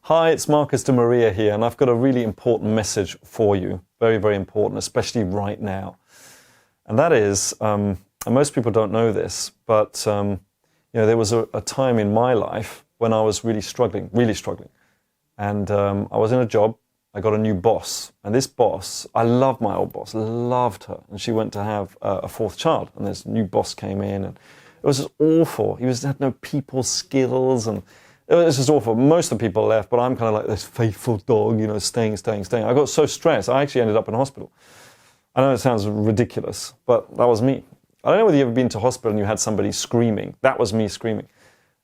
Hi, it's Marcus de Maria here, and I've got a really important message for you. Very, very important, especially right now. And that is, and most people don't know this, but there was a time in my life when I was really struggling. And I was in a job, I got a new boss. And this boss, I loved my old boss, loved her. And she went to have a fourth child, and this new boss came in, and it was just awful. He had no people skills, and it was just awful. Most of the people left, but I'm kind of like this faithful dog, staying. I got so stressed, I actually ended up in hospital. I know it sounds ridiculous, but that was me. I don't know whether you've ever been to hospital and you had somebody screaming. That was me screaming.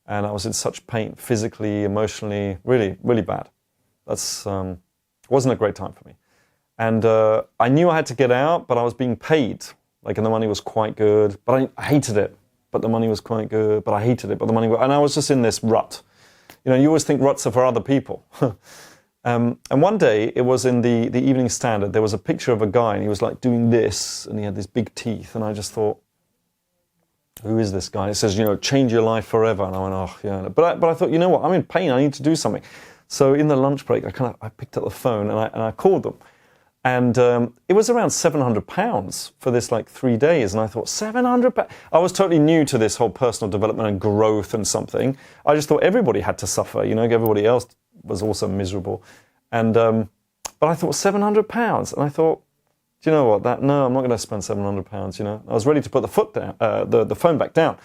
And I was in such pain, physically, emotionally, really, really bad. That's wasn't a great time for me. And I knew I had to get out, but I was being paid. And the money was quite good, but I hated it. But the money was quite good, but I hated it. But the money was, and I was just in this rut. You always think ruts are for other people. And one day, it was in the Evening Standard, there was a picture of a guy, and he was like doing this, and he had these big teeth, and I just thought, who is this guy? It says, change your life forever. And I went, oh, yeah. But I thought, you know what, I'm in pain, I need to do something. So in the lunch break, I picked up the phone, and I called them. And it was around £700 for this 3 days. And I thought, £700? I was totally new to this whole personal development and growth and something. I just thought everybody had to suffer, everybody else was also miserable. And but I thought, £700? And I thought, do you know what, no, I'm not going to spend £700, I was ready to put the foot down, the phone back down.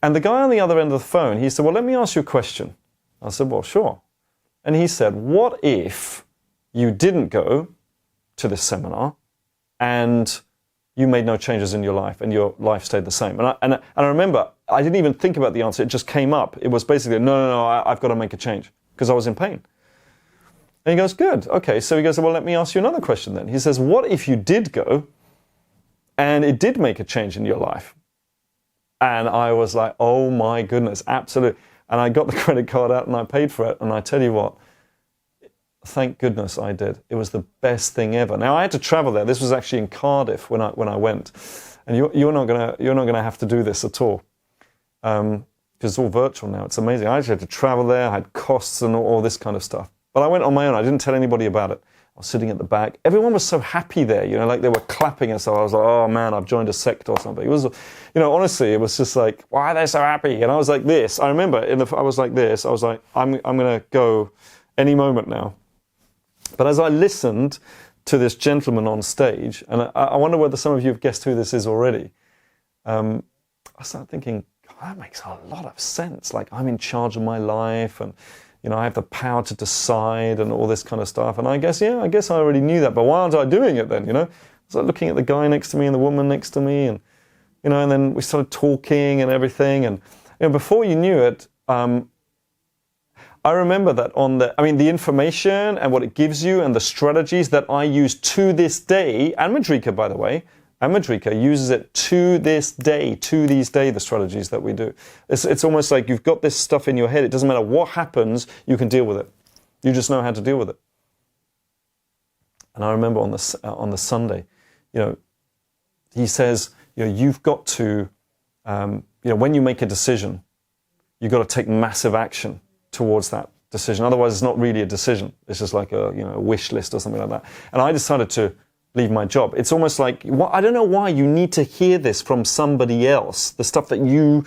And the guy on the other end of the phone, he said, well, let me ask you a question. I said, well, sure. And he said, what if you didn't go to this seminar and you made no changes in your life and your life stayed the same? And I remember, I didn't even think about the answer, it just came up. It was basically, no, I've got to make a change because I was in pain. And he goes, good, okay. So he goes, well, let me ask you another question then. He says, what if you did go and it did make a change in your life? And I was like, oh my goodness, absolutely. And I got the credit card out and I paid for it. And I tell you what, thank goodness I did. It was the best thing ever. Now I had to travel there. This was actually in Cardiff when I went, and you're not gonna have to do this at all, because it's all virtual now. It's amazing. I actually had to travel there. I had costs and all this kind of stuff. But I went on my own. I didn't tell anybody about it. I was sitting at the back. Everyone was so happy there. They were clapping and so I was like, oh man, I've joined a sect or something. It was, honestly, it was just like, why are they so happy? And I was like this. I remember I was like this. I was like, I'm gonna go any moment now. But as I listened to this gentleman on stage, and I wonder whether some of you have guessed who this is already, I started thinking, God, that makes a lot of sense. I'm in charge of my life, and I have the power to decide and all this kind of stuff. And I guess I already knew that, but why aren't I doing it then, I was looking at the guy next to me and the woman next to me, and, and then we started talking and everything. And, before you knew it, I remember that the information and what it gives you and the strategies that I use to this day, and Madrika, by the way, uses it to these day, the strategies that we do. It's almost like you've got this stuff in your head. It doesn't matter what happens, you can deal with it. You just know how to deal with it. And I remember on the Sunday, he says, you've got to, when you make a decision, you've got to take massive action towards that decision. Otherwise, it's not really a decision. It's just like a wish list or something like that. And I decided to leave my job. It's almost like, I don't know why you need to hear this from somebody else, the stuff that you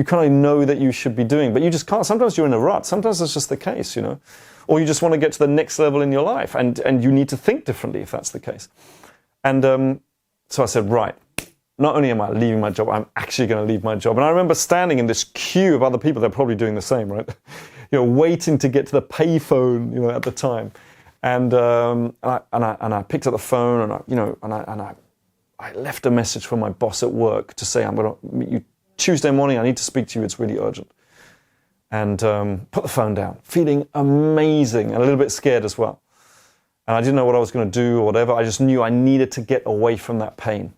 kind of know that you should be doing, but you just can't. Sometimes you're in a rut. Sometimes it's just the case, or you just want to get to the next level in your life, and you need to think differently if that's the case. And so I said, right, not only am I leaving my job, I'm actually going to leave my job. And I remember standing in this queue of other people. They're probably doing the same, right? Waiting to get to the payphone, at the time. And I picked up the phone and I left a message for my boss at work to say, I'm going to meet you Tuesday morning. I need to speak to you. It's really urgent. And put the phone down, feeling amazing and a little bit scared as well. And I didn't know what I was going to do or whatever. I just knew I needed to get away from that pain.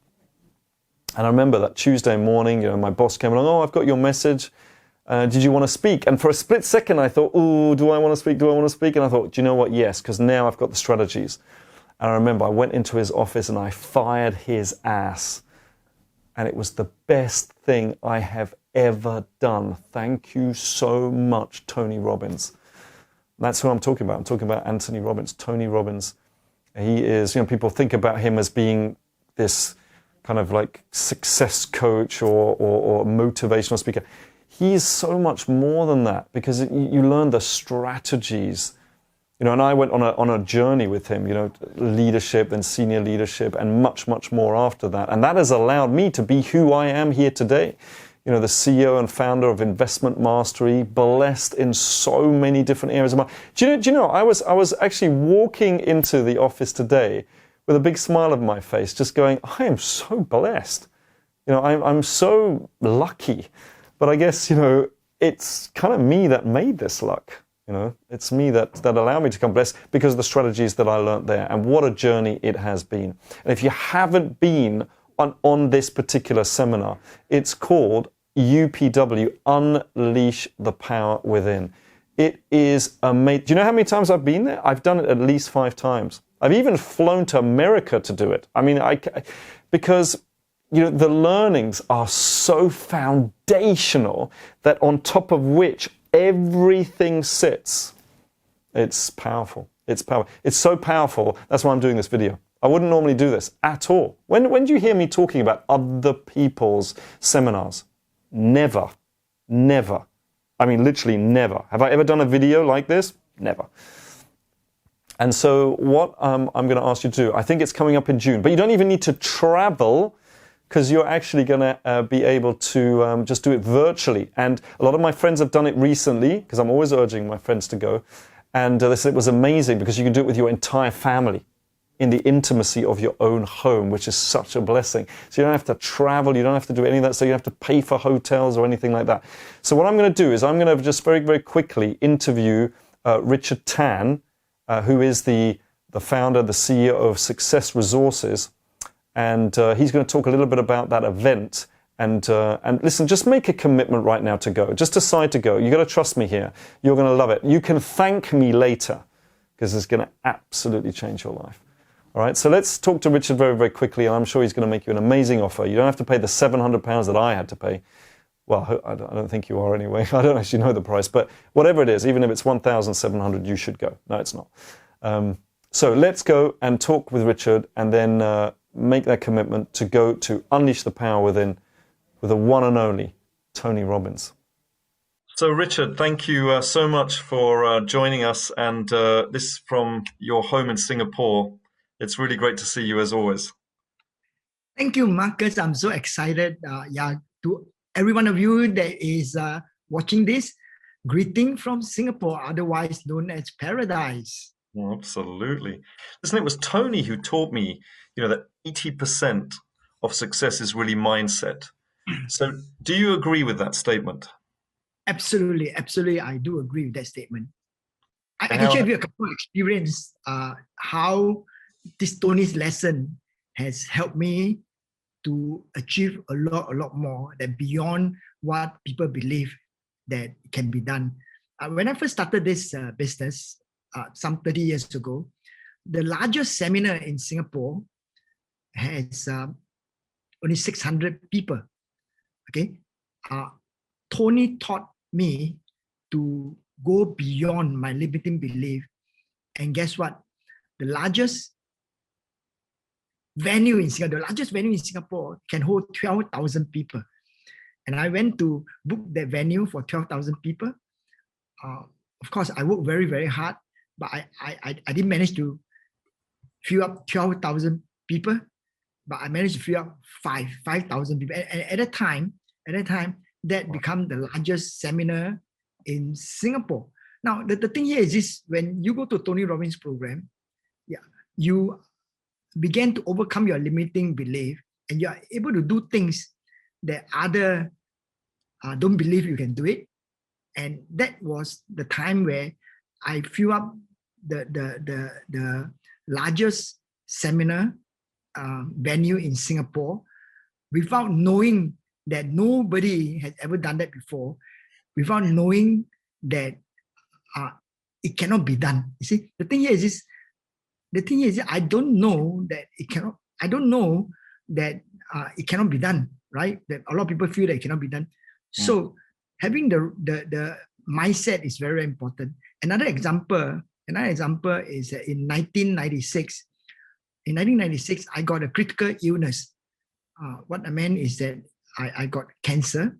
And I remember that Tuesday morning, my boss came along, oh, I've got your message. Did you want to speak? And for a split second, I thought, oh, do I want to speak? And I thought, do you know what? Yes, because now I've got the strategies. And I remember I went into his office and I fired his ass. And it was the best thing I have ever done. Thank you so much, Tony Robbins. That's who I'm talking about. I'm talking about Anthony Robbins, Tony Robbins. He is, people think about him as being this kind of like success coach or motivational speaker. He is so much more than that, because you learn the strategies. And I went on a journey with him, leadership and senior leadership and much, much more after that. And that has allowed me to be who I am here today. The CEO and founder of Investment Mastery, blessed in so many different areas of my. Do you know? I was actually walking into the office today with a big smile on my face, just going, I am so blessed. I'm so lucky. But I guess it's kind of me that made this luck. It's me that allowed me to come blessed because of the strategies that I learned there. And what a journey it has been. And if you haven't been on this particular seminar, it's called UPW, Unleash the Power Within. It is amazing. Do you know how many times I've been there? I've done it at least 5 times. I've even flown to America to do it. I mean, because the learnings are so foundational that on top of which everything sits. It's powerful. It's powerful. It's so powerful. That's why I'm doing this video. I wouldn't normally do this at all. When do you hear me talking about other people's seminars? Never. Never. I mean, literally never. Have I ever done a video like this? Never. And so what I'm going to ask you to do, I think it's coming up in June, but you don't even need to travel, because you're actually going to be able to just do it virtually. And a lot of my friends have done it recently, because I'm always urging my friends to go. And they said it was amazing because you can do it with your entire family in the intimacy of your own home, which is such a blessing. So you don't have to travel, you don't have to do any of that, so you don't have to pay for hotels or anything like that. So what I'm going to do is I'm going to just very, very quickly interview Richard Tan, who is the founder, the CEO of Success Resources. And he's going to talk a little bit about that event. And listen, just make a commitment right now to go. Just decide to go. You've got to trust me here. You're going to love it. You can thank me later, because it's going to absolutely change your life. All right, so let's talk to Richard very, very quickly, and I'm sure he's going to make you an amazing offer. You don't have to pay the £700 that I had to pay. Well, I don't think you are anyway. I don't actually know the price, but whatever it is, even if it's $1,700, you should go. No, it's not. So let's go and talk with Richard, and then make that commitment to go to Unleash the Power Within with the one and only Tony Robbins. So Richard, thank you so much for joining us, and this from your home in Singapore. It's really great to see you as always. Thank you, Marcus. I'm so excited. To every one of you that is watching this, greeting from Singapore, otherwise known as paradise. Oh, absolutely. Listen, it was Tony who taught me, that 80% of success is really mindset. So do you agree with that statement? Absolutely. Absolutely. I do agree with that statement. I can share with you a couple of experience how this Tony's lesson has helped me to achieve a lot more than beyond what people believe that can be done. When I first started this business some 30 years ago, the largest seminar in Singapore has only 600 people. Okay, Tony taught me to go beyond my limiting belief, and guess what? The largest venue in Singapore, can hold 12,000 people, and I went to book that venue for 12,000 people. Of course, I worked very, very hard, but I didn't manage to fill up 12,000 people, but I managed to fill up 5,000 people. And at that time, that became the largest seminar in Singapore. Now, the thing here is this: when you go to Tony Robbins program, you begin to overcome your limiting belief, and you are able to do things that other don't believe you can do it. And that was the time where I fill up the largest seminar venue in Singapore without knowing that nobody has ever done that before, without knowing that it cannot be done. You see, the thing here is this: I don't know that it cannot. I don't know that it cannot be done. Right? That a lot of people feel that it cannot be done. So having the mindset is very important. Another example is in 1996. In 1996, I got a critical illness. What I meant is that I got cancer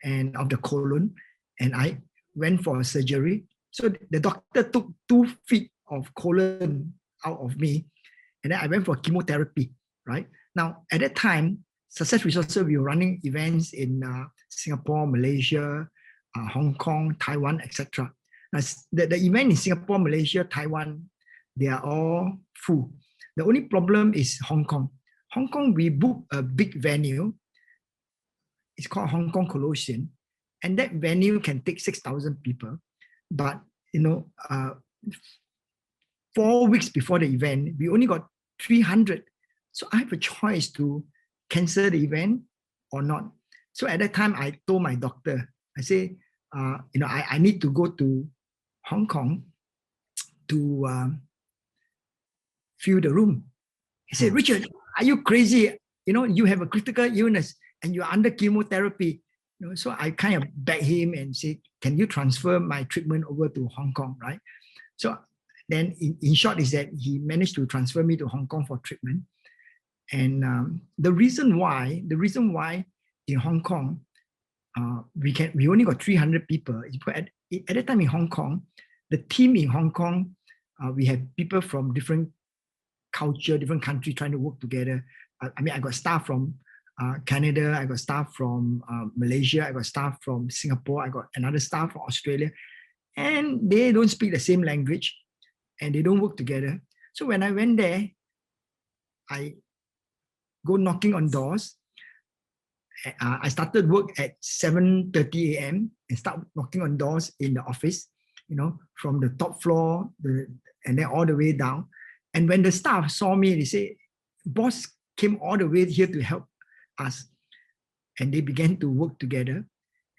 and of the colon, and I went for a surgery. So the doctor took 2 feet of colon out of me, and then I went for chemotherapy, right? Now, at that time, Success Resources, we were running events in Singapore, Malaysia, Hong Kong, Taiwan, etc. Now, the event in Singapore, Malaysia, Taiwan, they are all full. The only problem is Hong Kong. Hong Kong, we booked a big venue. It's called Hong Kong Colossium, and that venue can take 6,000 people. But 4 weeks before the event, we only got 300. So I have a choice to cancel the event or not. So at that time, I told my doctor, I say, I need to go to Hong Kong to fill the room. He said, Richard, are you crazy? You have a critical illness and you're under chemotherapy. So I kind of begged him and said, can you transfer my treatment over to Hong Kong, right? So then in short is that he managed to transfer me to Hong Kong for treatment. And the reason why in Hong Kong, we only got 300 people. At that time in Hong Kong, the team in Hong Kong, we had people from different culture, different country trying to work together. I got staff from Canada, I got staff from Malaysia, I got staff from Singapore, I got another staff from Australia, and they don't speak the same language and they don't work together. So when I went there, I go knocking on doors. I started work at 7:30 a.m. and start knocking on doors in the office, from the top floor and then all the way down. And when the staff saw me, they say, boss came all the way here to help us. And they began to work together.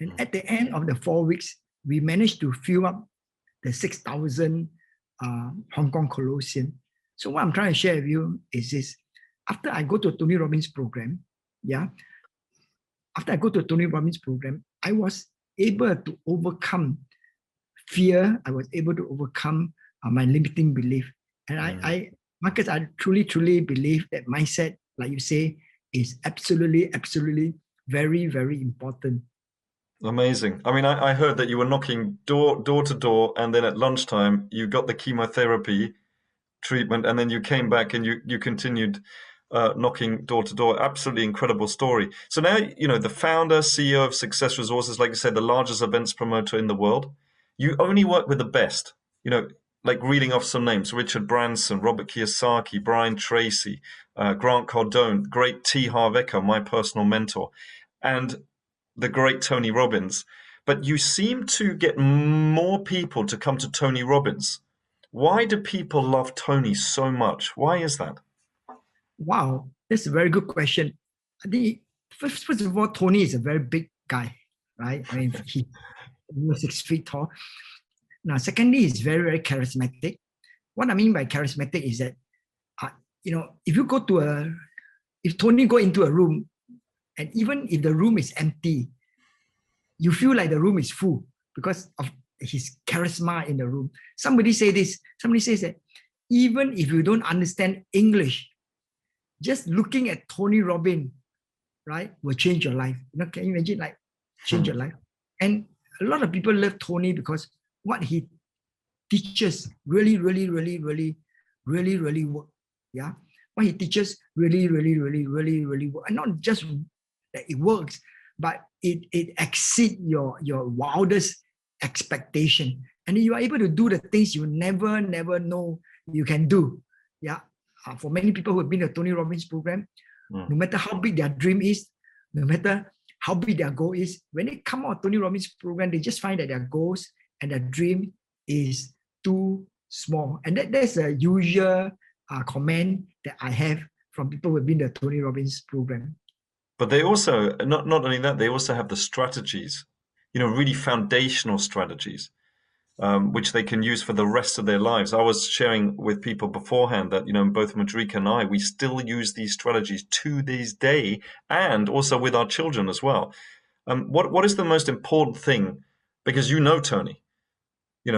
And at the end of the 4 weeks, we managed to fill up the 6,000 Hong Kong Colossium. So what I'm trying to share with you is this. After I go to a Tony Robbins program, after I go to a Tony Robbins program, I was able to overcome fear. I was able to overcome my limiting belief. And Marcus, I truly, truly believe that mindset, like you say, is absolutely, absolutely very, very important. Amazing. I mean, I heard that you were knocking door to door, and then at lunchtime you got the chemotherapy treatment, and then you came back and you continued knocking door to door. Absolutely incredible story. So now, the founder, CEO of Success Resources, like you said, the largest events promoter in the world. You only work with the best, like reading off some names: Richard Branson, Robert Kiyosaki, Brian Tracy, Grant Cardone, great T. Harv Eker, my personal mentor, and the great Tony Robbins. But you seem to get more people to come to Tony Robbins. Why do people love Tony so much? Why is that? Wow, that's a very good question. I think first of all, Tony is a very big guy, right? I mean, he was 6 feet tall. Now, secondly, he's very, very charismatic. What I mean by charismatic is that, if Tony go into a room, and even if the room is empty, you feel like the room is full because of his charisma in the room. Somebody says that even if you don't understand English, just looking at Tony Robbins, right, will change your life. Can you imagine, change your life? And a lot of people love Tony because what he teaches really, really, really, really, really, really work. Yeah, what he teaches really, really, really, really, really work. And not just that it works, but it exceeds your wildest expectation. And you are able to do the things you never know you can do. Yeah. For many people who have been to Tony Robbins program, no matter how big their dream is, no matter how big their goal is, when they come out of Tony Robbins program, they just find that their goals and their dream is too small. And that's a usual comment that I have from people who have been to Tony Robbins program. But they also, not only that, they also have the strategies, really foundational strategies, which they can use for the rest of their lives. I was sharing with people beforehand that, both Madrika and I, we still use these strategies to this day, and also with our children as well. What is the most important thing Because you know Tony,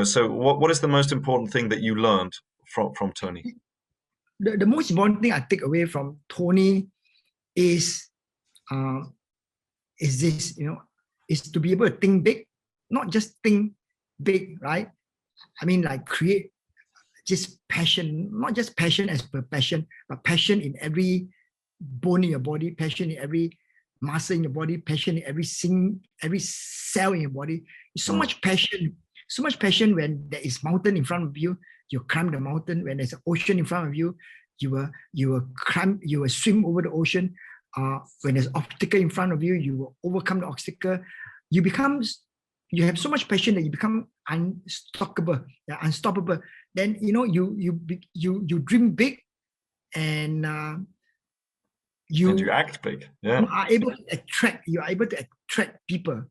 so what is the most important thing that you learned from Tony? The most important thing I take away from Tony is uh, this, is to be able to think big, not just think big, right? I mean, like create just passion, not just passion as per passion, but passion in every bone in your body, passion in every muscle in your body, passion in every cell in your body. So much passion when there is mountain in front of you, you climb the mountain. When there's an ocean in front of you, you will swim over the ocean. When there's obstacle in front of you, you will overcome the obstacle. You have so much passion that you become unstoppable. Then you dream big, and you act big. Yeah, you are able to attract people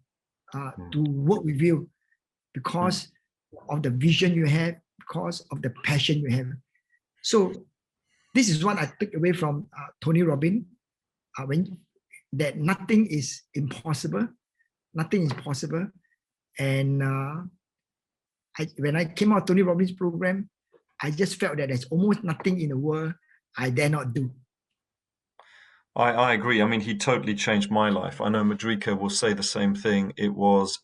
to work with you because of the vision you have, because of the passion you have. So this is what I took away from Tony Robbins, that nothing is impossible. Nothing is possible. And when I came out of Tony Robbins' program, I just felt that there's almost nothing in the world I dare not do. I agree. I mean, he totally changed my life. I know Madrika will say the same thing. It was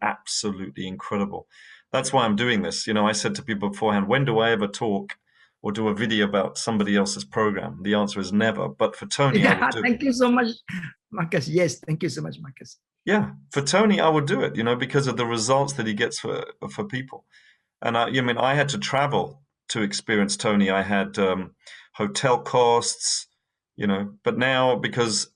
absolutely incredible. That's why I'm doing this. I said to people beforehand, when do I ever talk or do a video about somebody else's program? The answer is never. But for Tony, I would do Thank you so much, Marcus. Yes, thank you so much, Marcus. Yeah, for Tony, I would do it, because of the results that he gets for people. And I had to travel to experience Tony. I had hotel costs, but now, because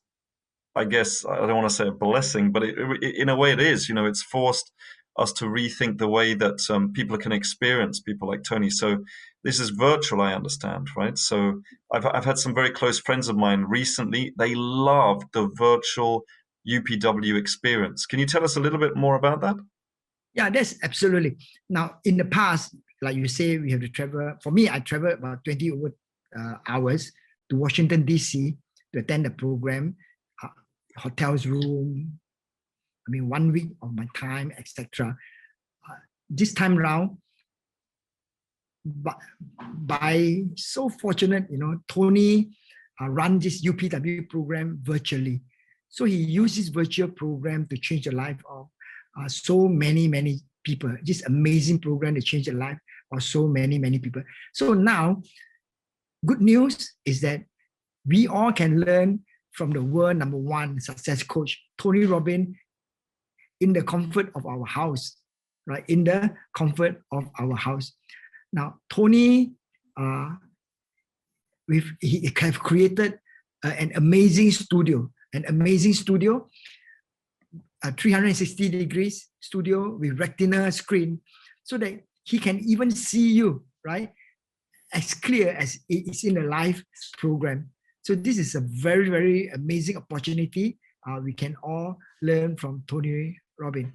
I guess I don't want to say a blessing, but in a way it is, it's forced us to rethink the way that people can experience people like Tony. So this is virtual, I understand, right? So I've had some very close friends of mine recently. They loved the virtual UPW experience. Can you tell us a little bit more about that? Yeah, that's absolutely. Now, in the past, like you say, we have to travel. For me, I traveled about 20 hours to Washington, D.C. to attend the program, hotels room, 1 week of my time, etc. This time around, by so fortunate, Tony run this UPW program virtually. So he used this virtual program to change the life of so many people. This amazing program to change the life of so many people. So now, good news is that we all can learn from the world #1 success coach, Tony Robbins, in the comfort of our house, right? In the comfort of our house. Now, Tony, he have created an amazing studio, a 360 degrees studio with retina screen, so that he can even see you, right? As clear as it is in a live program. So this is a very, very amazing opportunity. We can all learn from Tony Robbins.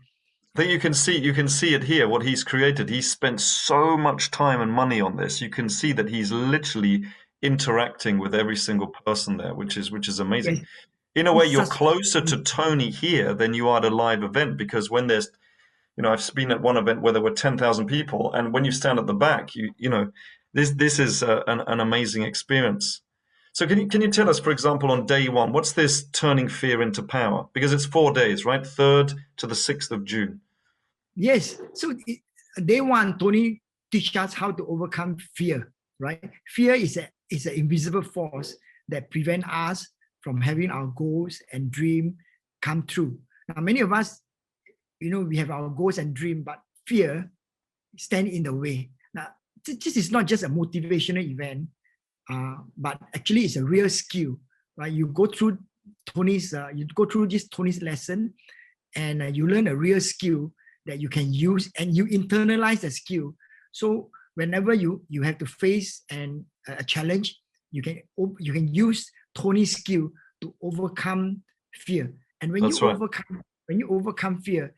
I think you can see it here, what he's created. He's spent so much time and money on this. You can see that he's literally interacting with every single person there, which is amazing. Yes. In a way, you're closer to Tony here than you are at a live event, because when there's, I've been at one event where there were 10,000 people, and when you stand at the back, this is an amazing experience. So can you tell us, for example, on day 1, what's this turning fear into power? Because it's 4 days, right? 3rd to the 6th of June. Yes. So day 1, Tony teaches us how to overcome fear, right? Fear is an invisible force that prevents us from having our goals and dream come true. Now, many of us, we have our goals and dream, but fear stands in the way. Now, this is not just a motivational event, but actually it's a real skill, right? You go through Tony's lesson, and you learn a real skill that you can use, and you internalize the skill. So whenever you have to face a challenge, you can use Tony's skill to overcome fear. And when you overcome fear,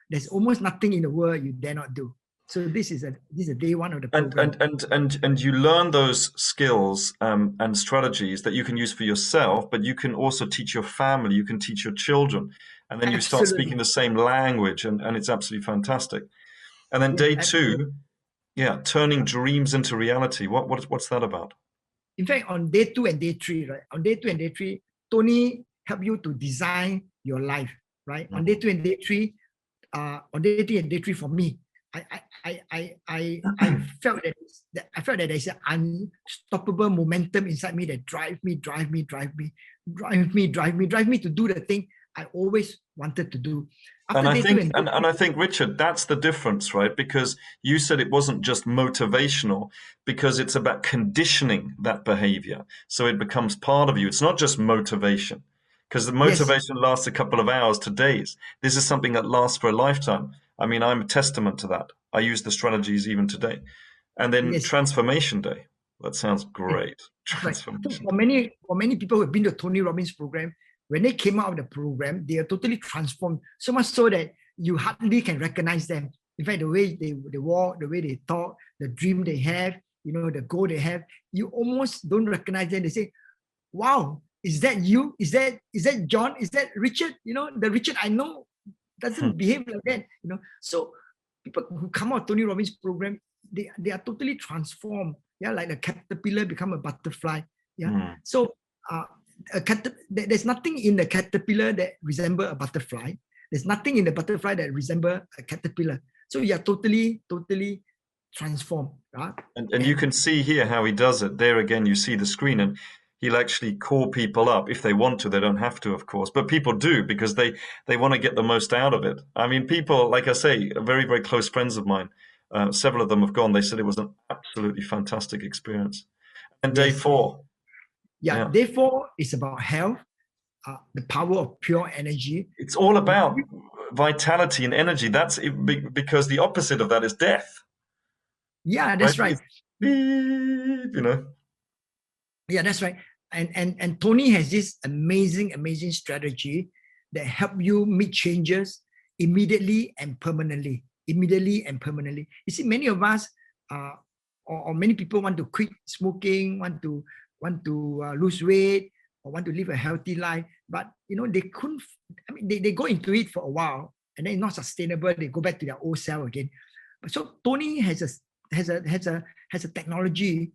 there's almost nothing in the world you dare not do. So this is a day 1 of the program. And you learn those skills and strategies that you can use for yourself, but you can also teach your family, you can teach your children. and then you start Absolutely. speaking the same language, and it's absolutely fantastic. And then day Absolutely. two, yeah, turning dreams into reality. What's that about? In fact, on day 2 and day 3, right? On day 2 and day 3, Tony help you to design your life, right? On day 2 and day 3, on day 3 and day 3 for me, I felt that there's an unstoppable momentum inside me that drive me to do the thing I always wanted to do. And I think, and I think, Richard, that's the difference, right? Because you said it wasn't just motivational, because it's about conditioning that behavior. So it becomes part of you. It's not just motivation, because the motivation lasts a couple of hours to days. This is something that lasts for a lifetime. I mean, I'm a testament to that. I use the strategies even today. And then transformation day. That sounds great. Transformation. Right. For many people who have been to Tony Robbins program, when they came out of the program, they are totally transformed. So much so that you hardly can recognize them. In fact, the way they walk, the way they talk, the dream they have, the goal they have, you almost don't recognize them. They say, "Wow, is that you? Is that John? Is that Richard? The Richard I know doesn't behave like that." So people who come out of Tony Robbins program, they are totally transformed. Yeah, like a caterpillar become a butterfly. Yeah. So there's nothing in the caterpillar that resemble a butterfly. There's nothing in the butterfly that resemble a caterpillar. So you're totally transformed. Right? And you can see here how he does it. There again, you see the screen, and he'll actually call people up if they want to. They don't have to, of course, but people do, because they want to get the most out of it. I mean, people, like I say, very, very close friends of mine, several of them have gone. They said it was an absolutely fantastic experience. And day 4. Yeah, day 4 is about health, the power of pure energy. It's all about vitality and energy. That's because the opposite of that is death. Yeah, that's right. Yeah, that's right. And Tony has this amazing strategy that help you make changes immediately and permanently. You see, many of us, or many people want to quit smoking, want to lose weight, or want to live a healthy life, but they couldn't. I mean, they go into it for a while, and then it's not sustainable. They go back to their old self again. But so Tony has a technology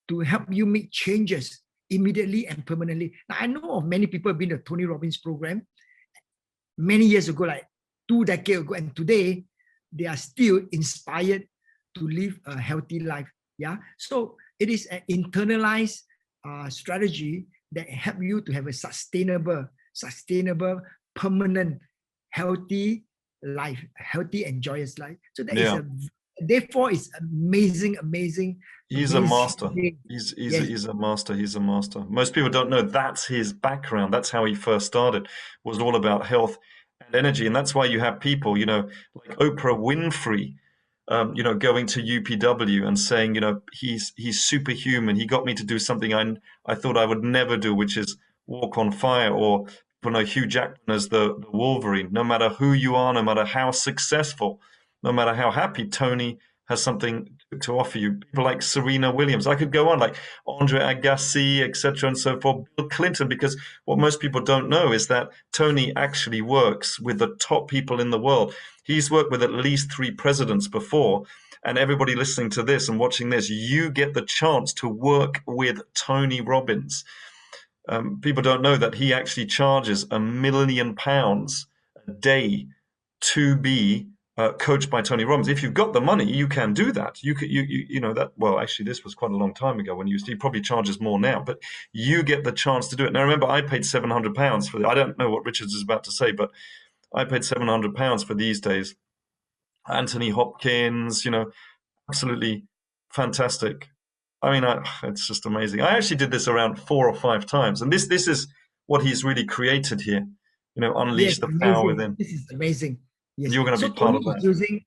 to help you make changes immediately and permanently. Now, I know of many people who have been to Tony Robbins program many years ago, like 2 decades ago, and today they are still inspired to live a healthy life. Yeah, so it is an internalized strategy that help you to have a sustainable, permanent, healthy life, healthy and joyous life. So that is therefore it's amazing. He's a master. He's a master. He's a master. Most people don't know that's his background. That's how he first started, was all about health and energy. And that's why you have people, like Oprah Winfrey, going to UPW and saying, he's superhuman. He got me to do something I thought I would never do, which is walk on fire. Or Hugh Jackman as the Wolverine. No matter who you are, no matter how successful, no matter how happy, Tony has something to offer you. People like Serena Williams. I could go on, like Andre Agassi, etc., and so forth. Bill Clinton, because what most people don't know is that Tony actually works with the top people in the world. He's worked with at least 3 presidents before. And everybody listening to this and watching this, you get the chance to work with Tony Robbins. People don't know that he actually charges £1 million a day to be coached by Tony Robbins. If you've got the money, you can do that. You know that. Well, actually, this was quite a long time ago when he probably charges more now, but you get the chance to do it. Now, remember, I paid £700 for it. I don't know what Richards is about to say, but I paid £700 for these days. Anthony Hopkins, absolutely fantastic. I mean, it's just amazing. I actually did this around 4 or 5 times, and this is what he's really created here. Unleash the power within. This is amazing. Yes. You're going to be part of that.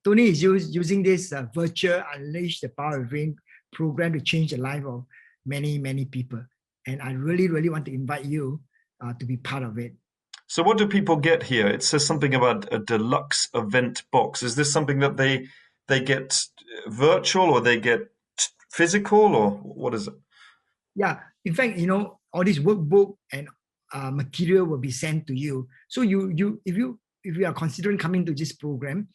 Tony is using this virtual Unleash the Power Within program to change the life of many people. And I really want to invite you to be part of it. So what do people get here? It says something about a deluxe event box. Is this something that they get virtual, or they get physical, or what is it? Yeah. In fact, all this workbook and material will be sent to you. So if you are considering coming to this program,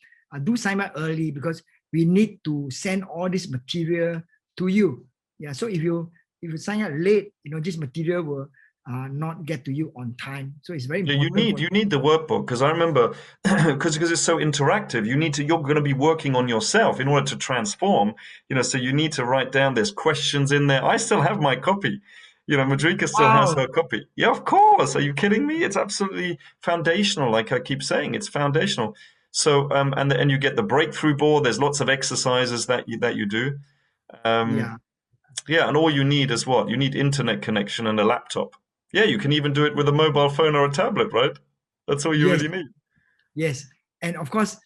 do sign up early, because we need to send all this material to you. Yeah. So if you sign up late, this material will not get to you on time. So it's very important. You need the workbook, because I remember because it's so interactive. You're going to be working on yourself in order to transform. So you need to write down. There's questions in there. I still have my copy. Madrika still has her copy. Yeah, of course. Are you kidding me? It's absolutely foundational. Like I keep saying, it's foundational. So and you get the breakthrough board. There's lots of exercises that you do. Yeah, and all you need is what? You need internet connection and a laptop. Yeah, you can even do it with a mobile phone or a tablet, right? That's all you really need. Yes, and of course,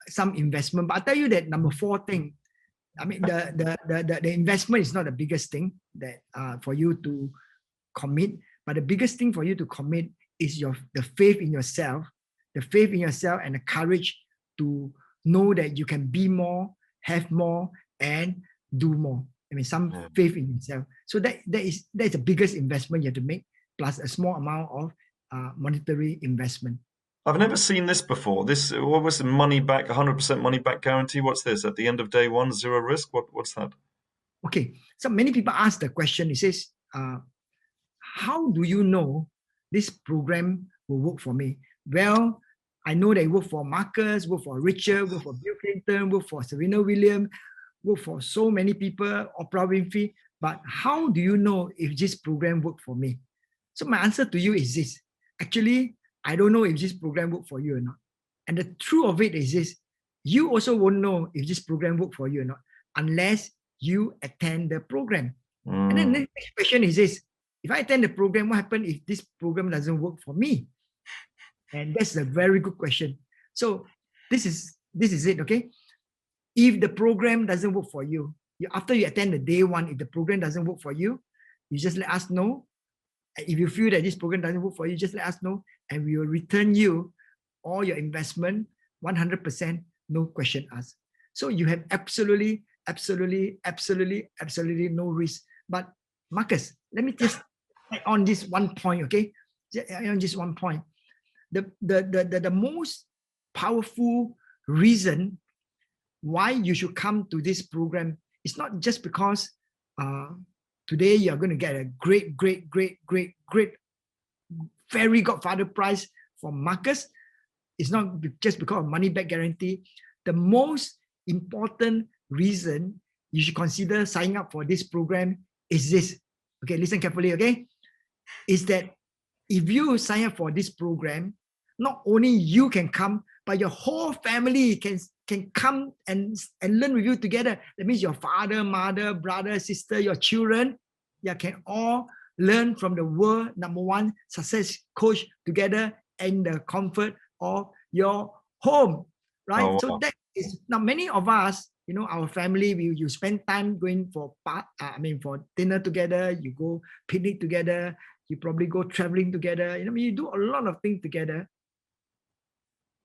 some investment. But I tell you that number 4 thing, I mean, the investment is not the biggest thing that for you to commit, but the biggest thing for you to commit is the faith in yourself, and the courage to know that you can be more, have more, and do more. I mean, some faith in yourself. So that's the biggest investment you have to make, plus a small amount of monetary investment. I've never seen this before. What was the money back, 100% money back guarantee? What's this? At the end of day 1, 0 risk? What's that? Okay, so many people ask the question. It says, how do you know this program will work for me? Well, I know they work for Marcus, work for Richard, work for Bill Clinton, work for Serena Williams, work for so many people, Oprah Winfrey. But how do you know if this program worked for me? So my answer to you is this. Actually, I don't know if this program worked for you or not. And the truth of it is this. You also won't know if this program worked for you or not unless you attend the program. And then the next question is this. If I attend the program, what happens if this program doesn't work for me? And that's a very good question. So this is it, okay? If the program doesn't work for you, after you attend the day 1, if the program doesn't work for you, you just let us know. If you feel that this program doesn't work for you, just let us know, and we will return you all your investment 100%, no question asked. So you have absolutely no risk. But Marcus, let me just add on this one point, okay? On this one point. The most powerful reason why you should come to this program is not just because today you're going to get a great fairy godfather prize from Marcus. It's not just because of money back guarantee. The most important reason you should consider signing up for this program is this. Okay, listen carefully, okay? Is that if you sign up for this program, not only you can come, but your whole family can come and learn with you together. That means your father, mother, brother, sister, your children, can all learn from the world #1 success coach together in the comfort of your home, right? Oh, wow. So that is, now many of us, our family, you spend time going for dinner together, you go picnic together, you probably go traveling together, you do a lot of things together.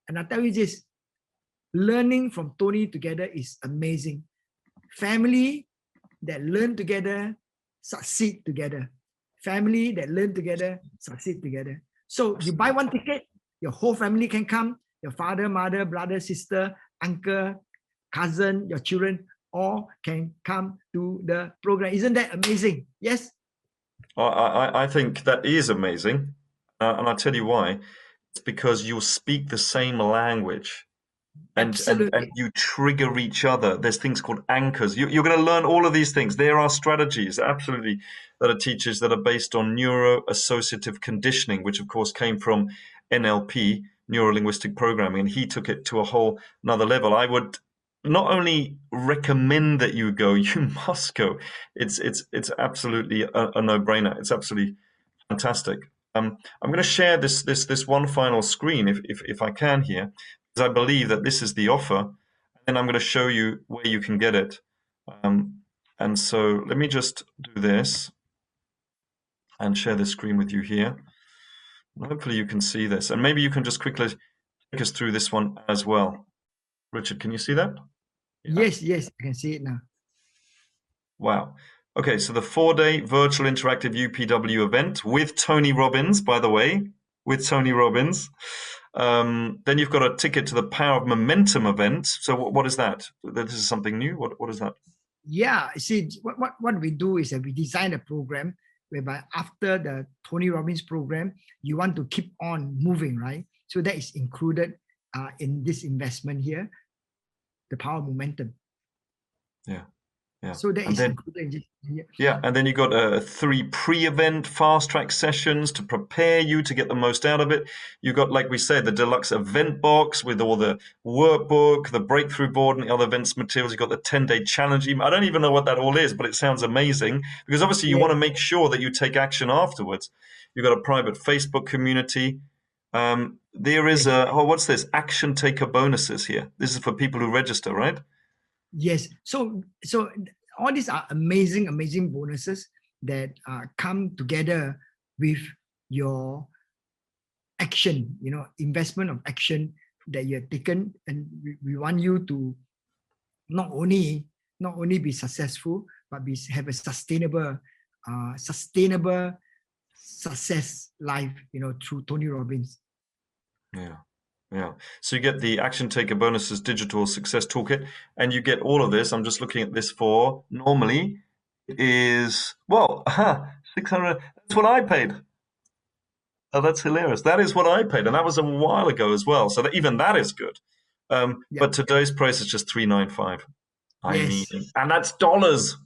And I tell you this, learning from Tony together is amazing. Family that learn together, succeed together. Family that learn together, succeed together. So you buy one ticket, your whole family can come, your father, mother, brother, sister, uncle, cousin, your children, all can come to the program. Isn't that amazing? Yes? I think that is amazing. And I'll tell you why. It's because you'll speak the same language. And you trigger each other. There's things called anchors. You're going to learn all of these things. There are strategies, absolutely, that are teachers that are based on neuro-associative conditioning, which of course came from NLP, neuro-linguistic programming, and he took it to a whole another level. I would not only recommend that you go, you must go. It's absolutely a no-brainer. It's absolutely fantastic. I'm going to share this one final screen if I can here. I believe that this is the offer, and I'm going to show you where you can get it. And so let me just do this and share the screen with you here. Hopefully you can see this, and maybe you can just quickly take us through this one as well. Richard, can you see that? Yeah. Yes, I can see it now. Wow. Okay, so the 4-day virtual interactive UPW event with Tony Robbins, by the way, with Tony Robbins. Then you've got a ticket to the Power of Momentum event. So what is that? This is something new. What is that? Yeah, see, what we do is that we design a program whereby after the Tony Robbins program, you want to keep on moving, right? So that is included in this investment here, the Power of Momentum. Yeah. Yeah. So that And is then, included in this here. yeah, and then you got 3 pre-event fast track sessions to prepare you to get the most out of it. You got, like we said, the deluxe event box with all the workbook, the breakthrough board, and the other events materials. You got the 10-day challenge. I don't even know what that all is, but it sounds amazing because obviously you Yeah. want to make sure that you take action afterwards. You got a private Facebook community. There is what's this? Action taker bonuses here. This is for people who register, right? Yes. So all these are amazing bonuses that come together with your action, investment of action that you have taken, and we want you to not only be successful, but have a sustainable success life, through Tony Robbins. Yeah. Yeah. So you get the Action Taker Bonuses Digital Success Toolkit, and you get all of this. I'm just looking at this for normally it is, well, 600. That's what I paid. Oh, that's hilarious. That is what I paid, and that was a while ago as well. So even that is good. Yeah. But today's price is just $395. I mean, Yes. and that's dollars.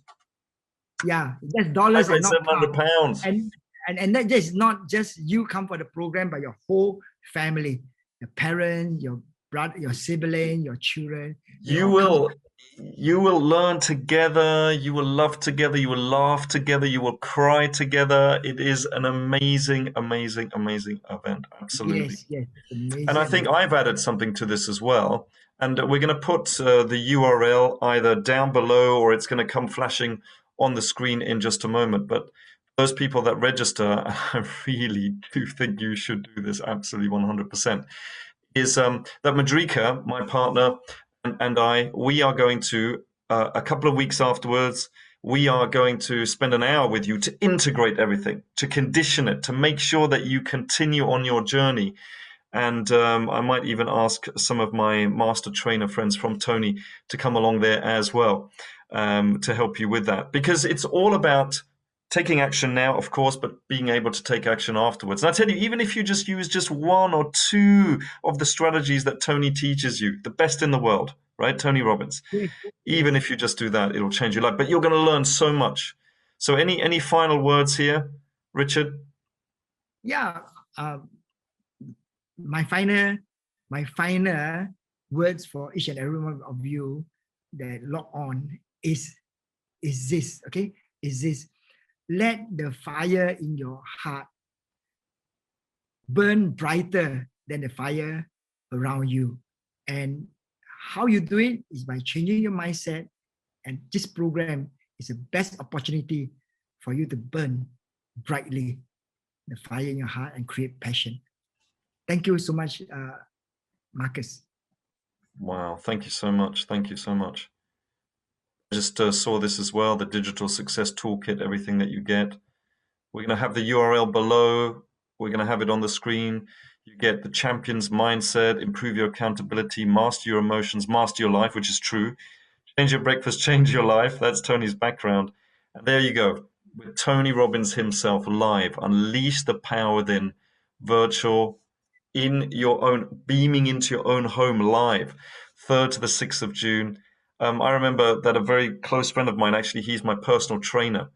Yeah, that's dollars and not £700. And that is not just you come for the program, but your whole family, your parents, your brother, your sibling, your children. You will learn together, you will love together, you will laugh together, you will cry together. It is an amazing event. Absolutely. Yes, amazing. And I think I've added something to this as well. And we're going to put the URL either down below or it's going to come flashing on the screen in just a moment. But those people that register, I really do think you should do this absolutely 100%, is that Madrika, my partner, and I, we are going to, a couple of weeks afterwards, we are going to spend an hour with you to integrate everything, to condition it, to make sure that you continue on your journey. And I might even ask some of my master trainer friends from Tony to come along there as well, to help you with that. Because it's all about taking action now, of course, but being able to take action afterwards. And I tell you, even if you just use just 1 or 2 of the strategies that Tony teaches you, the best in the world, right? Tony Robbins. Yes. Even if you just do that, it'll change your life. But you're going to learn so much. So any final words here, Richard? Yeah. My final words for each and every one of you that log on is this, okay? Is this: let the fire in your heart burn brighter than the fire around you. And how you do it is by changing your mindset. And this program is the best opportunity for you to burn brightly the fire in your heart and create passion. Thank you so much, Marcus. Wow, thank you so much. Thank you so much. I just saw this as well, the Digital Success Toolkit, everything that you get. We're going to have the URL below. We're going to have it on the screen. You get the Champion's Mindset, Improve Your Accountability, Master Your Emotions, Master Your Life, which is true. Change Your Breakfast, Change Your Life. That's Tony's background. And there you go, with Tony Robbins himself live. Unleash the power within, virtual, in your own, beaming into your own home live, 3rd to the 6th of June. I remember that a very close friend of mine, actually, he's my personal trainer.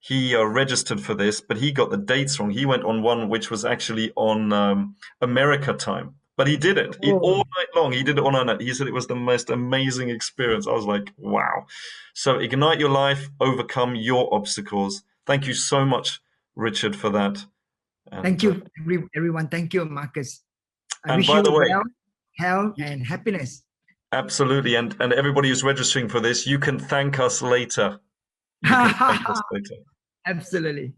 He registered for this, but he got the dates wrong. He went on one which was actually on America time, but he did it all night long. He did it on night. He said it was the most amazing experience. I was like, wow. So ignite your life, overcome your obstacles. Thank you so much, Richard, for that. And, thank you, everyone. Thank you, Marcus. I and wish by you the way, well, health, and happiness. Absolutely. And everybody who's registering for this, you can thank us later. You can thank us later. Absolutely.